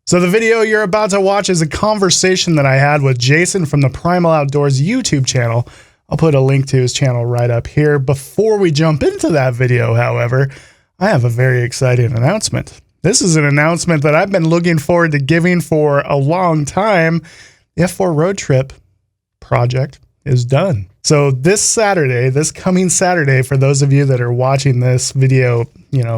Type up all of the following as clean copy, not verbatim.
So the video you're about to watch is a conversation that I had with Jason from the Primal Outdoors YouTube channel. I'll put a link to his channel right up here. Before we jump into that video, however, I have a very exciting announcement. This is an announcement that I've been looking forward to giving for a long time. The F4 road trip project is done. So this coming Saturday, for those of you that are watching this video,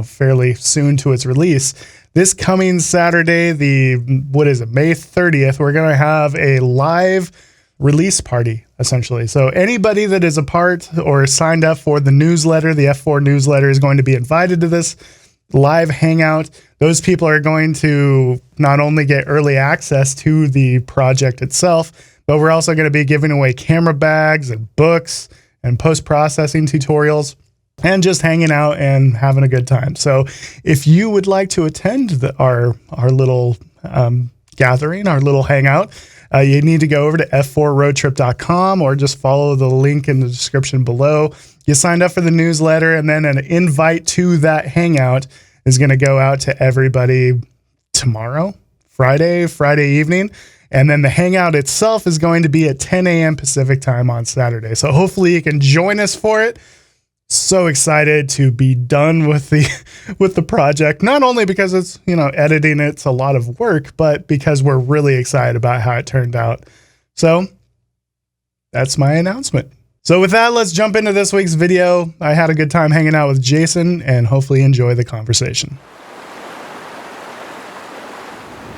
fairly soon to its release, this coming Saturday, May 30th, we're going to have a live release party, essentially. So anybody that is a part or signed up for the newsletter, the F4 newsletter, is going to be invited to this live hangout. Those people are going to not only get early access to the project itself, but we're also going to be giving away camera bags and books and post-processing tutorials and just hanging out and having a good time. So if you would like to attend our little gathering, our little hangout, you need to go over to f4roadtrip.com or just follow the link in the description below. You signed up for the newsletter, and then an invite to that hangout is going to go out to everybody tomorrow, Friday evening. And then the hangout itself is going to be at 10 a.m. Pacific time on Saturday. So hopefully you can join us for it. So excited to be done with the project, not only because it's, editing, it's a lot of work, but because we're really excited about how it turned out. So that's my announcement. So with that, let's jump into this week's video. I had a good time hanging out with Jason and hopefully enjoy the conversation.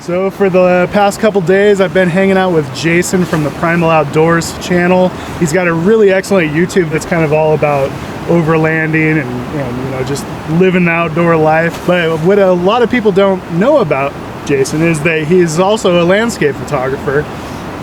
So for the past couple days, I've been hanging out with Jason from the Primal Outdoors channel. He's got a really excellent YouTube that's kind of all about overlanding and just living the outdoor life. But what a lot of people don't know about Jason is that he's also a landscape photographer.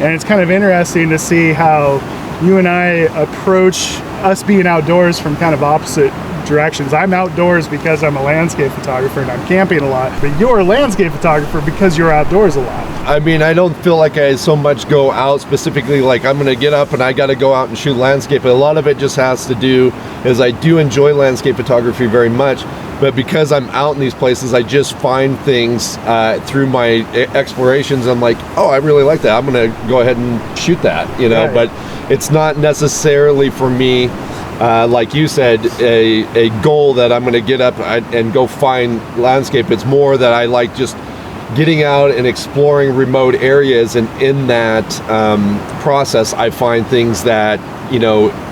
And it's kind of interesting to see how you and I approach us being outdoors from kind of opposite directions. I'm outdoors because I'm a landscape photographer and I'm camping a lot, but you're a landscape photographer because you're outdoors a lot. I mean, I don't feel like I so much go out specifically like I'm gonna get up and I gotta go out and shoot landscape. A lot of it just has to do is I do enjoy landscape photography very much, but because I'm out in these places, I just find things through my explorations. I'm like, oh, I really like that. I'm gonna go ahead and shoot that, right. But it's not necessarily for me, like you said, a goal that I'm going to get up and go find landscape. It's more that I like just getting out and exploring remote areas, and in that process, I find things that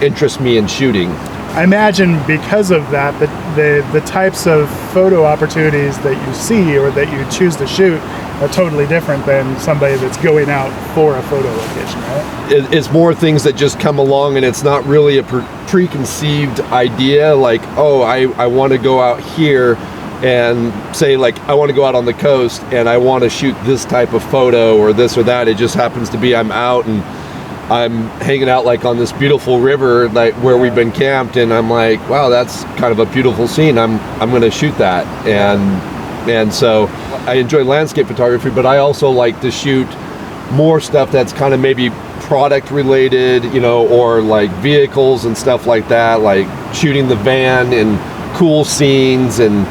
interest me in shooting. I imagine because of that, the types of photo opportunities that you see or that you choose to shoot are totally different than somebody that's going out for a photo location, right? It's more things that just come along, and it's not really a preconceived idea like, oh, I want to go out here and say, like, I want to go out on the coast and I want to shoot this type of photo or this or that. It just happens to be I'm out and I'm hanging out like on this beautiful river like where we've been camped, and I'm like, wow, that's kind of a beautiful scene. I'm going to shoot that. And so I enjoy landscape photography, but I also like to shoot more stuff that's kind of maybe product related, or like vehicles and stuff like that, like shooting the van and cool scenes and,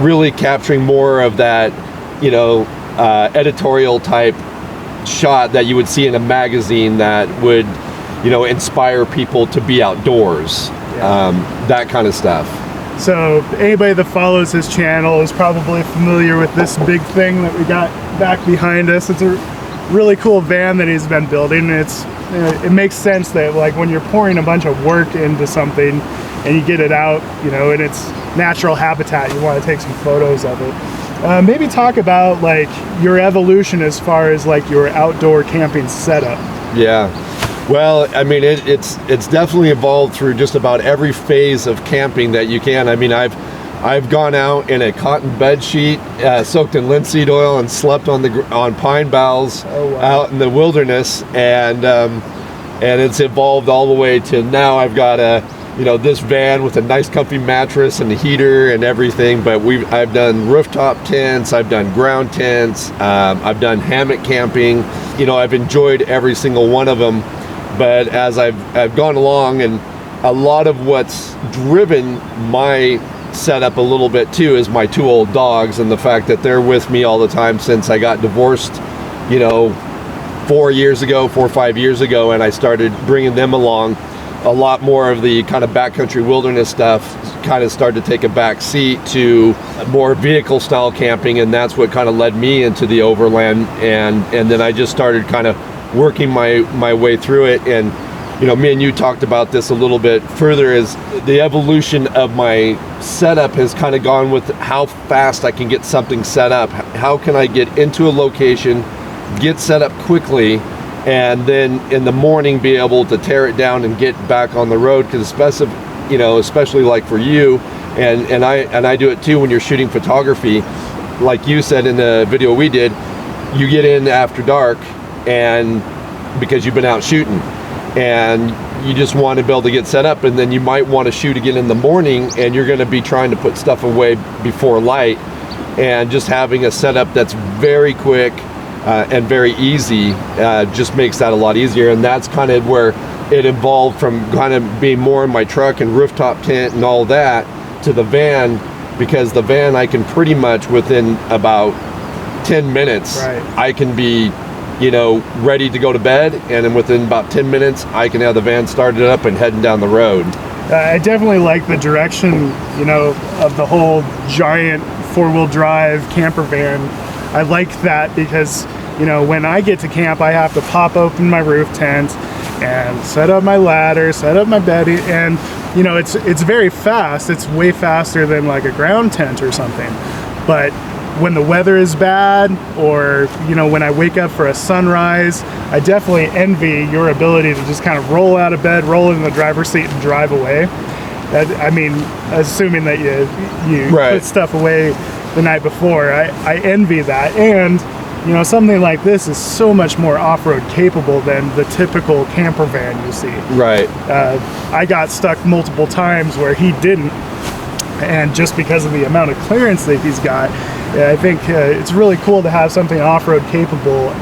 really capturing more of that, editorial type shot that you would see in a magazine that would, inspire people to be outdoors, that kind of stuff. So anybody that follows his channel is probably familiar with this big thing that we got back behind us. It's a really cool van that he's been building. It makes sense that like when you're pouring a bunch of work into something and you get it out, in its natural habitat, you want to take some photos of it. Maybe talk about like your evolution as far as like your outdoor camping setup. Yeah. Well, I mean, it's definitely evolved through just about every phase of camping that you can. I mean, I've gone out in a cotton bed sheet, soaked in linseed oil, and slept on pine boughs out in the wilderness, and it's evolved all the way to now. I've got this van with a nice comfy mattress and a heater and everything. But I've done rooftop tents, I've done ground tents, I've done hammock camping. I've enjoyed every single one of them. But as I've gone along, and a lot of what's driven my setup a little bit too is my 2 old dogs, and the fact that they're with me all the time since I got divorced, 4 or 5 years ago, and I started bringing them along. A lot more of the kind of backcountry wilderness stuff kind of started to take a back seat to more vehicle style camping, and that's what kind of led me into the overland, and then I just started kind of working my way through it. And me and you talked about this a little bit further, is the evolution of my setup has kind of gone with how fast I can get something set up. How can I get into a location, get set up quickly, and then in the morning be able to tear it down and get back on the road? Because especially like for you, and I do it too when you're shooting photography. Like you said in the video we did, you get in after dark, and because you've been out shooting, and you just want to be able to get set up, and then you might want to shoot again in the morning, and you're going to be trying to put stuff away before light, and just having a setup that's very quick and very easy just makes that a lot easier. And that's kind of where it evolved from kind of being more in my truck and rooftop tent and all that to the van, because the van I can pretty much within about 10 minutes I can be ready to go to bed, and then within about 10 minutes I can have the van started up and heading down the road. I definitely like the direction of the whole giant 4-wheel drive camper van. I like that because when I get to camp, I have to pop open my roof tent and set up my ladder, set up my bedding, and it's very fast. It's way faster than like a ground tent or something. But when the weather is bad, or when I wake up for a sunrise, I definitely envy your ability to just kind of roll out of bed, roll in the driver's seat, and drive away. I mean, assuming that you put stuff away the night before, I envy that. And something like this is so much more off-road capable than the typical camper van you see. Right. I got stuck multiple times where he didn't, and just because of the amount of clearance that he's got, I think it's really cool to have something off-road capable,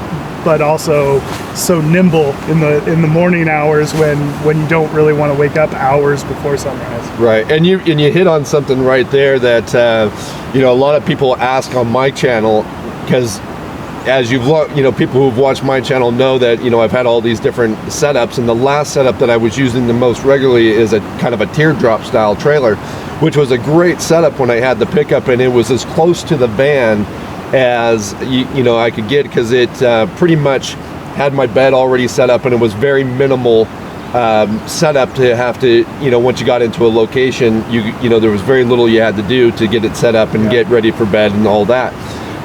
but also so nimble in the morning hours when you don't really want to wake up hours before sunrise. Right, and you hit on something right there that a lot of people ask on my channel, because as you've people who've watched my channel know that I've had all these different setups, and the last setup that I was using the most regularly is a kind of a teardrop style trailer, which was a great setup when I had the pickup, and it was as close to the van as I could get, because it pretty much had my bed already set up, and it was very minimal setup to have to once you got into a location, there was very little you had to do to get it set up and get ready for bed and all that.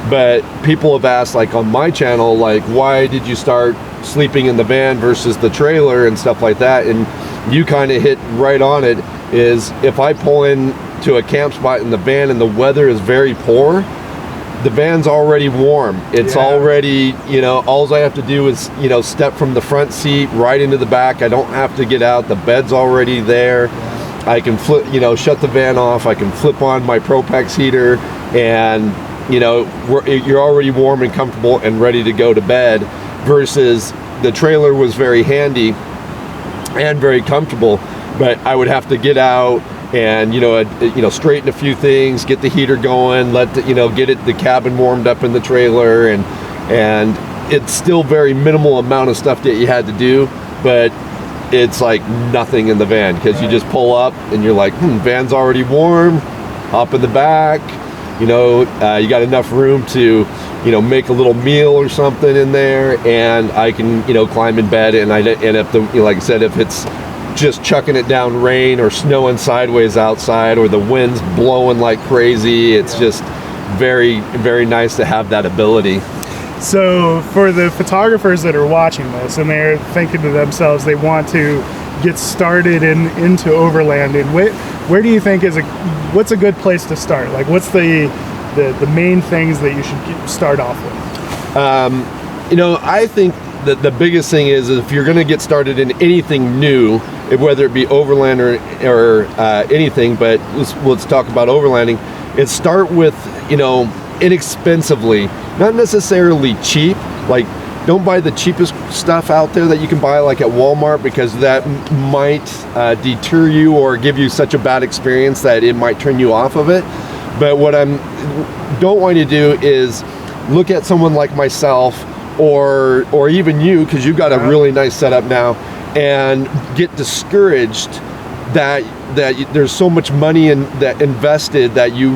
But people have asked, like on my channel, like, why did you start sleeping in the van versus the trailer and stuff like that? And you kind of hit right on it, is if I pull in to a camp spot in the van and the weather is very poor, the van's already warm. It's already, all I have to do is, step from the front seat right into the back. I don't have to get out. The bed's already there. I can flip, shut the van off. I can flip on my Propex heater, and you're already warm and comfortable and ready to go to bed, versus the trailer was very handy and very comfortable, but I would have to get out and straighten a few things, get the heater going, let the, get the cabin warmed up in the trailer, and it's still very minimal amount of stuff that you had to do, but it's like nothing in the van, because you just pull up and you're like, van's already warm, hop in the back. You got enough room to, make a little meal or something in there, and I can, climb in bed, and like I said, if it's just chucking it down rain or snowing sideways outside, or the wind's blowing like crazy, it's just very, very nice to have that ability. So for the photographers that are watching this and they're thinking to themselves they want to get started into overlanding, where do you think what's a good place to start? Like, what's the main things that you should start off with? I think that the biggest thing is if you're going to get started in anything new, whether it be overland or anything, but let's talk about overlanding, is start with, inexpensively, not necessarily cheap. Like, Don't buy the cheapest stuff out there that you can buy like at Walmart, because that might deter you or give you such a bad experience that it might turn you off of it. But what I don't want you to do is look at someone like myself or even you, because you've got a really nice setup now, and get discouraged that there's so much money that invested that you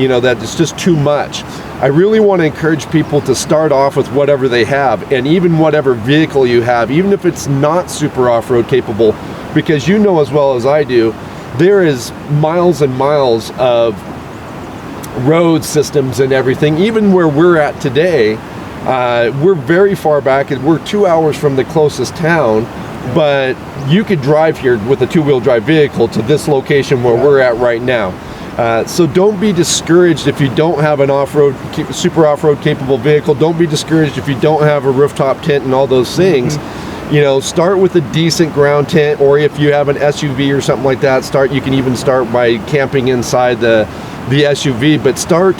know that it's just too much. I really want to encourage people to start off with whatever they have, and even whatever vehicle you have, even if it's not super off-road capable, because you know as well as I do, there is miles and miles of road systems and everything. Even where we're at today, we're very far back, and we're 2 hours from the closest town, but you could drive here with a two-wheel drive vehicle to this location where we're at right now. So don't be discouraged if you don't have an off-road, super off-road capable vehicle. Don't be discouraged if you don't have a rooftop tent and all those things. You know, start with a decent ground tent, or if you have an SUV or something like that, you can even start by camping inside the SUV, but start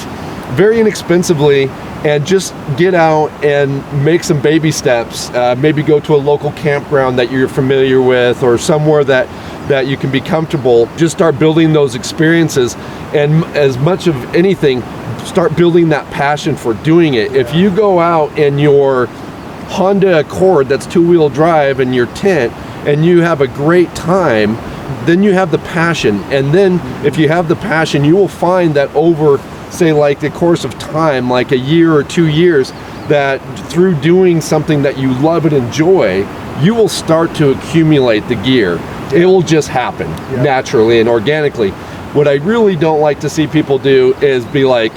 very inexpensively and just get out and make some baby steps. Maybe go to a local campground that you're familiar with, or somewhere that you can be comfortable. Just start building those experiences, and as much of anything, start building that passion for doing it. If you go out in your Honda Accord that's two-wheel drive in your tent and you have a great time, then you have the passion. And then if you have the passion, you will find that over, say, like the course of time, like a year or 2 years, that through doing something that you love and enjoy, you will start to accumulate the gear. It will just happen naturally and organically. What I really don't like to see people do is be like,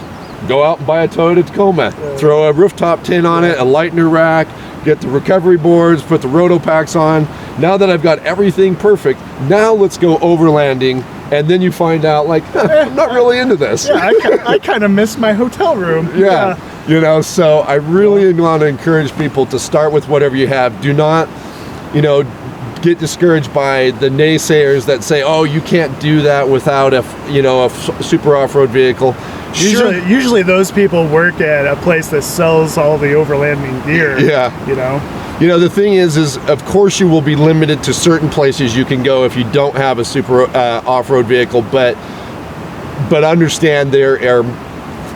go out and buy a Toyota Tacoma, throw a rooftop tent on it, a lightener rack, get the recovery boards, put the roto packs on. Now that I've got everything perfect, now let's go overlanding. And then you find out, like, I'm not really into this. Yeah, I kind of miss my hotel room. Yeah, you know, so I really want to encourage people to start with whatever you have. Do not, you know, get discouraged by the naysayers that say, oh, you can't do that without a super off-road vehicle. Usually those people work at a place that sells all the overlanding gear. Yeah. You know, the thing is of course you will be limited to certain places you can go if you don't have a super off-road vehicle, but understand there are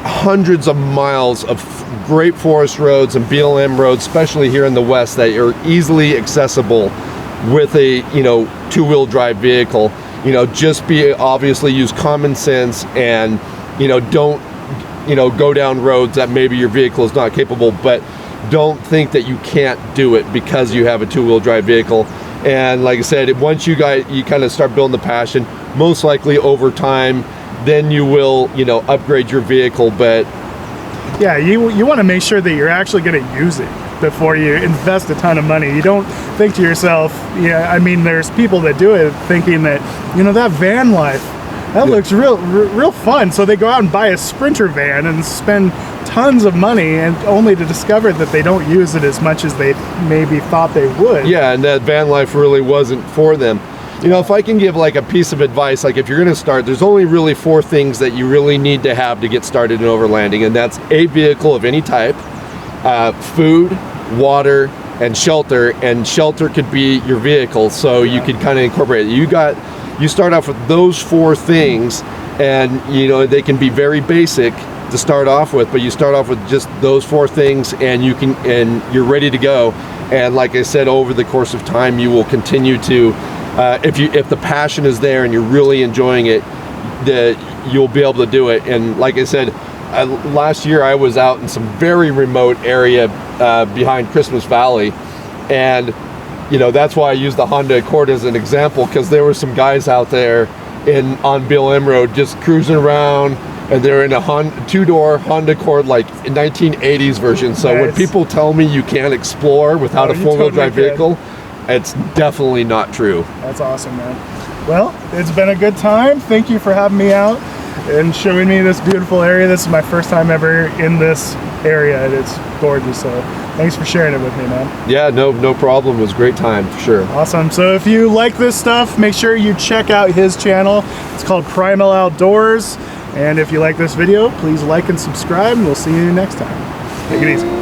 hundreds of miles of great forest roads and BLM roads, especially here in the West, that are easily accessible with a, you know, two-wheel drive vehicle. You know, just obviously use common sense, and, you know, don't, you know, go down roads that maybe your vehicle is not capable, but don't think that you can't do it because you have a two-wheel drive vehicle. And like I said, once you kind of start building the passion, most likely over time, then you will, you know, upgrade your vehicle. But yeah, you want to make sure that you're actually going to use it before you invest a ton of money. You don't think to yourself, I mean, there's people that do it thinking that, you know, that van life, that looks real fun. So they go out and buy a Sprinter van and spend tons of money, and only to discover that they don't use it as much as they maybe thought they would. Yeah, and that van life really wasn't for them. You know, if I can give like a piece of advice, like if you're going to start, there's only really 4 things that you really need to have to get started in overlanding, and that's a vehicle of any type, food, water, and shelter. And shelter could be your vehicle, so you could kind of incorporate it. You start off with those 4 things, and you know they can be very basic to start off with, but you start off with just those 4 things, and you're ready to go. And like I said, over the course of time, you will continue to, if the passion is there and you're really enjoying it, you'll be able to do it. And like I said, last year I was out in some very remote area behind Christmas Valley, and you know that's why I used the Honda Accord as an example, because there were some guys out there on BLM Road just cruising around, and they're in a 2-door Honda Accord, like 1980s version. So when people tell me you can't explore without a 4-wheel drive vehicle, it's definitely not true. That's awesome, man. Well, it's been a good time. Thank you for having me out and showing me this beautiful area. This is my first time ever in this area, and it's gorgeous. So thanks for sharing it with me, man. Yeah, no problem. It was a great time, for sure. Awesome. So if you like this stuff, make sure you check out his channel. It's called Primal Outdoors. And if you like this video, please like and subscribe, and we'll see you next time. Take it easy.